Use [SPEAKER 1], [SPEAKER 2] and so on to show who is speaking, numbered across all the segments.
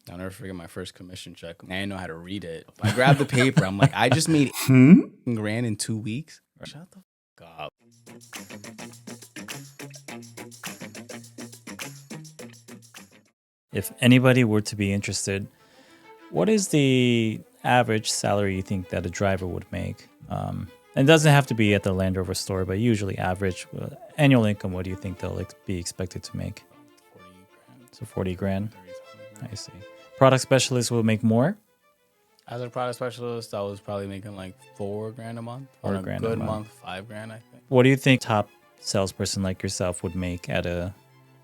[SPEAKER 1] I'll never forget my first commission check. I didn't know how to read it. I grabbed the paper. I'm like, I just made grand in 2 weeks. Shut the fuck up.
[SPEAKER 2] If anybody were to be interested, what is the average salary you think that a driver would make? And it doesn't have to be at the Land Rover store, but usually average annual income, what do you think they'll be expected to make?
[SPEAKER 1] 40 grand.
[SPEAKER 2] So 40 grand.
[SPEAKER 1] 30,000.
[SPEAKER 2] I see. Product specialists will make more?
[SPEAKER 1] As a product specialist, I was probably making like 4 grand a month. On a
[SPEAKER 2] $4,000
[SPEAKER 1] good
[SPEAKER 2] a month.
[SPEAKER 1] month, 5 grand, I think.
[SPEAKER 2] What do you think top salesperson like yourself would make at a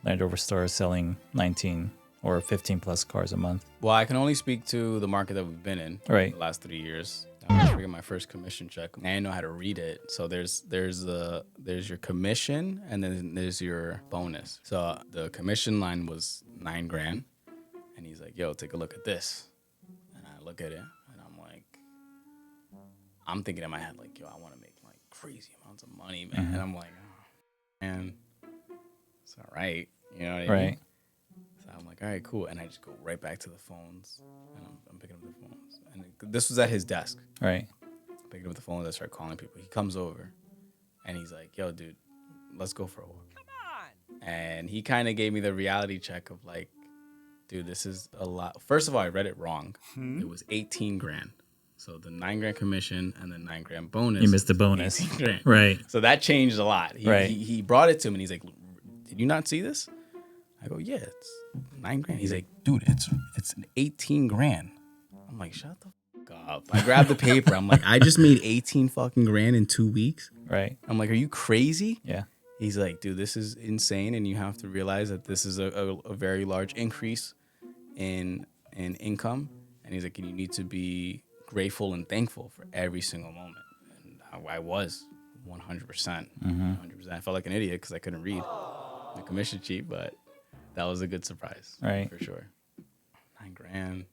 [SPEAKER 2] Land Rover store selling 19 or 15 plus cars a month?
[SPEAKER 1] Well, I can only speak to the market that we've been in
[SPEAKER 2] Right.
[SPEAKER 1] the last 3 years. I'll never forget my first commission check. I didn't know how to read it. So there's your commission and then there's your bonus. So the commission line was 9 grand. And he's like, yo, take a look at this. And I look at it and I'm thinking in my head, like, yo, I want to make like crazy amounts of money, man. And I'm like, oh, man, it's all right. You know what I mean?
[SPEAKER 2] Right.
[SPEAKER 1] So I'm like, all right, cool. And I just go right back to the phones. And I'm picking up the phones. And this was at his desk.
[SPEAKER 2] Right.
[SPEAKER 1] I'm picking up the phone. I start calling people. He comes over and he's like, yo, dude, let's go for a walk. Come on. And he kind of gave me the reality check of like, dude, this is a lot. First of all, I read it wrong. It was 18 grand. So the 9 grand commission and the 9 grand bonus.
[SPEAKER 2] You missed the bonus.
[SPEAKER 1] 18 grand.
[SPEAKER 2] Right.
[SPEAKER 1] So that changed a lot.
[SPEAKER 2] Right.
[SPEAKER 1] He brought it to me and he's like, did you not see this? I go, yeah, it's 9 grand. He's like, dude, it's 18 grand. I'm like, shut the fuck up. I grabbed the paper. I'm like, I just made 18 fucking grand in 2 weeks.
[SPEAKER 2] Right.
[SPEAKER 1] I'm like, are you crazy?
[SPEAKER 2] Yeah.
[SPEAKER 1] He's like, dude, this is insane. And you have to realize that this is a very large increase in income. And he's like, and you need to be grateful and thankful for every single moment. And I was 100%. 100%. I felt like an idiot because I couldn't read the commission sheet, but that was a good surprise.
[SPEAKER 2] Right.
[SPEAKER 1] For sure. 9 grand.